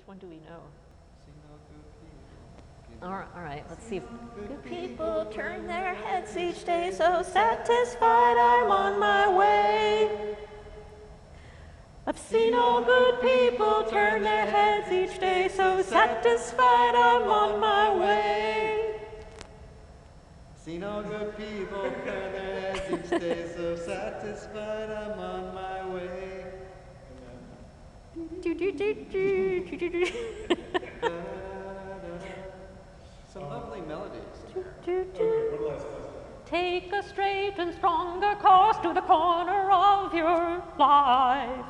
one do we know? Sing all good people. All right, let's see. Good people turn their heads each day, so satisfied I'm on my way. I've seen all good people turn their heads each day, so satisfied I'm on my way. Seen all good people turn their heads each day, so satisfied I'm on my way. Some lovely melodies. Take a straight and stronger course to the corner of your life.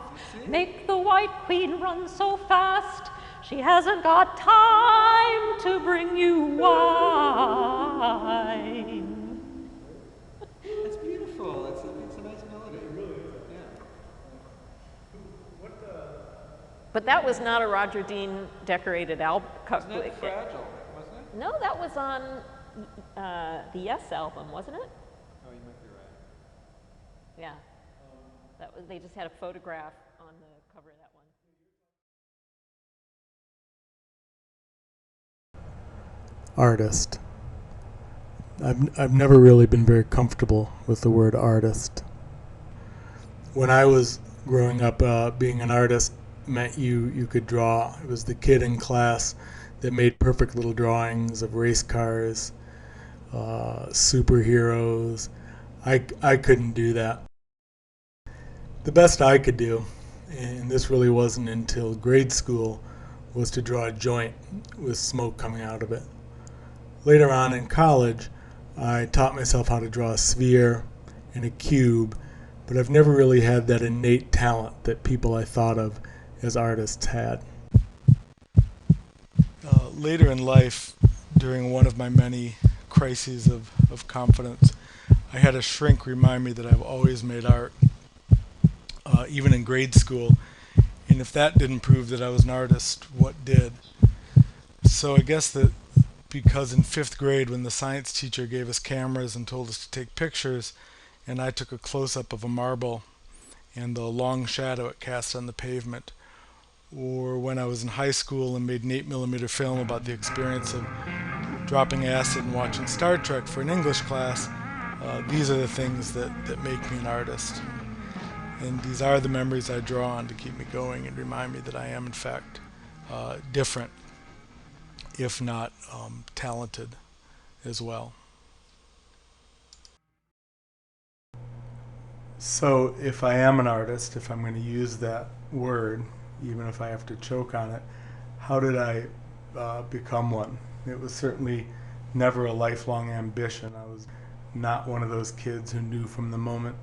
Make the White Queen run so fast, she hasn't got time to bring you wine. It's beautiful. It's a nice melody. It really is. Yeah. But that was not a Roger Dean decorated album. Wasn't it Fragile? Wasn't it? No, that was on the Yes album, wasn't it? Oh, you might be right. Yeah. That was. They just had a photograph on the cover of that one. Artist. I've never really been very comfortable with the word artist. When I was growing up, being an artist meant you could draw. It was the kid in class that made perfect little drawings of race cars, superheroes. I couldn't do that. The best I could do, and this really wasn't until grade school, was to draw a joint with smoke coming out of it. Later on in college, I taught myself how to draw a sphere and a cube, but I've never really had that innate talent that people I thought of as artists had. Later in life, during one of my many crises of confidence, I had a shrink remind me that I've always made art, even in grade school, and if that didn't prove that I was an artist, what did? So I guess that because in 5th grade, when the science teacher gave us cameras and told us to take pictures, and I took a close-up of a marble and the long shadow it cast on the pavement, or when I was in high school and made an 8mm film about the experience of dropping acid and watching Star Trek for an English class, these are the things that make me an artist. And these are the memories I draw on to keep me going and remind me that I am, in fact, different, if not talented as well. So if I am an artist, if I'm going to use that word, even if I have to choke on it, how did I become one? It was certainly never a lifelong ambition. I was not one of those kids who knew from the moment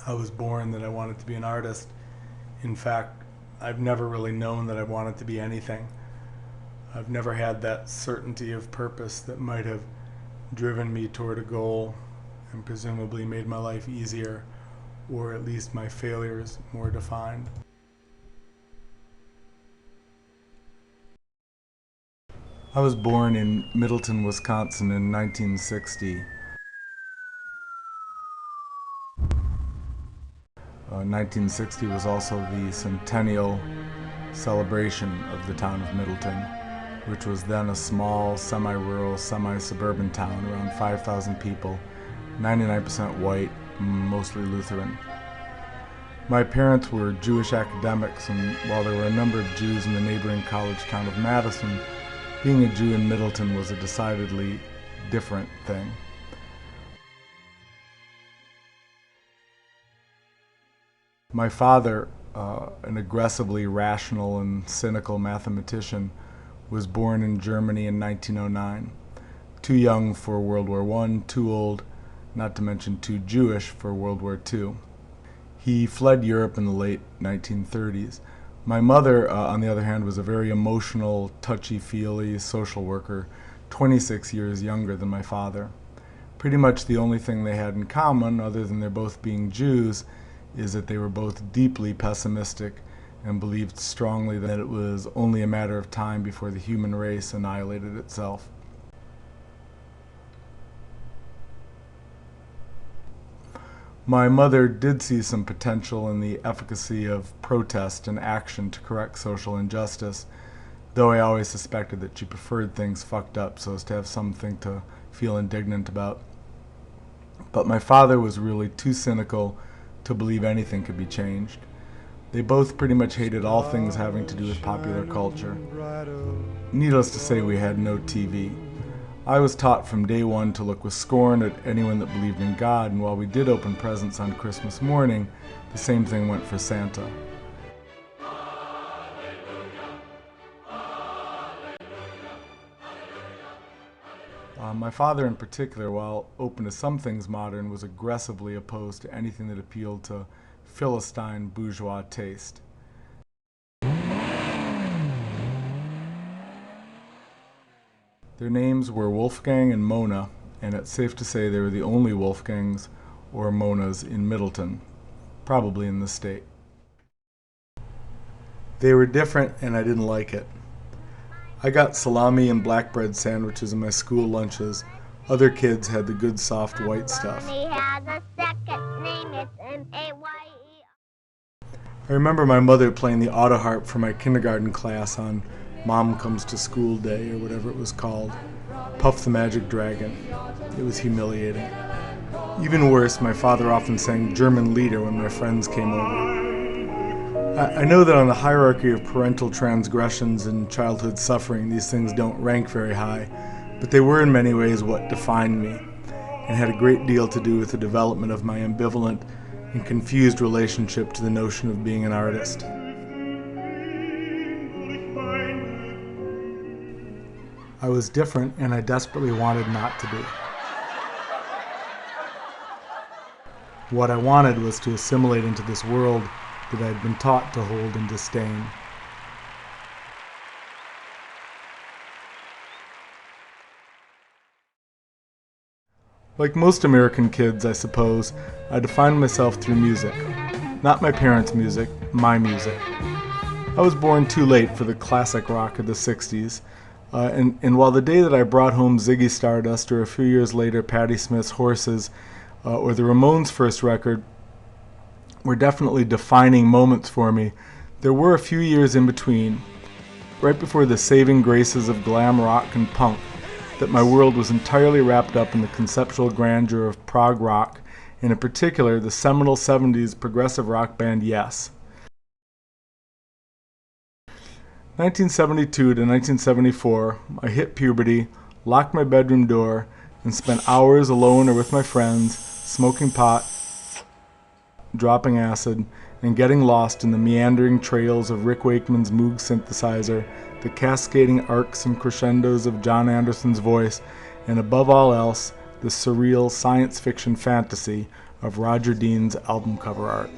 I was born that I wanted to be an artist. In fact, I've never really known that I wanted to be anything. I've never had that certainty of purpose that might have driven me toward a goal and presumably made my life easier, or at least my failures more defined. I was born in Middleton, Wisconsin in 1960. 1960 was also the centennial celebration of the town of Middleton, which was then a small, semi-rural, semi-suburban town, around 5,000 people, 99% white, mostly Lutheran. My parents were Jewish academics, and while there were a number of Jews in the neighboring college town of Madison, being a Jew in Middleton was a decidedly different thing. My father, an aggressively rational and cynical mathematician, was born in Germany in 1909. Too young for World War I, too old, not to mention too Jewish for World War II. He fled Europe in the late 1930s. My mother, on the other hand, was a very emotional, touchy-feely social worker, 26 years younger than my father. Pretty much the only thing they had in common, other than their both being Jews, is that they were both deeply pessimistic and believed strongly that it was only a matter of time before the human race annihilated itself. My mother did see some potential in the efficacy of protest and action to correct social injustice, though I always suspected that she preferred things fucked up so as to have something to feel indignant about. But my father was really too cynical to believe anything could be changed. They both pretty much hated all things having to do with popular culture. Needless to say, we had no TV. I was taught from day one to look with scorn at anyone that believed in God, and while we did open presents on Christmas morning, the same thing went for Santa. My father in particular, while open to some things modern, was aggressively opposed to anything that appealed to Philistine bourgeois taste. Their names were Wolfgang and Mona, and it's safe to say they were the only Wolfgangs or Monas in Middleton, probably in the state. They were different and I didn't like it. I got salami and black bread sandwiches in my school lunches. Other kids had the good soft white stuff. I remember my mother playing the auto harp for my kindergarten class on Mom Comes to School Day, or whatever it was called. Puff the Magic Dragon. It was humiliating. Even worse, my father often sang German Lieder when my friends came over. I know that on the hierarchy of parental transgressions and childhood suffering, these things don't rank very high, but they were in many ways what defined me, and had a great deal to do with the development of my ambivalent and confused relationship to the notion of being an artist. I was different, and I desperately wanted not to be. What I wanted was to assimilate into this world that I had been taught to hold in disdain. Like most American kids, I suppose, I defined myself through music. Not my parents' music, my music. I was born too late for the classic rock of the 60s, and while the day that I brought home Ziggy Stardust, or a few years later Patti Smith's Horses, or the Ramones' first record, were definitely defining moments for me, there were a few years in between, right before the saving graces of glam rock and punk, that my world was entirely wrapped up in the conceptual grandeur of prog rock, and in particular the seminal 70s progressive rock band Yes. 1972 to 1974, I hit puberty, locked my bedroom door, and spent hours alone or with my friends, smoking pot, dropping acid, and getting lost in the meandering trails of Rick Wakeman's Moog synthesizer, the cascading arcs and crescendos of John Anderson's voice, and above all else, the surreal science fiction fantasy of Roger Dean's album cover art.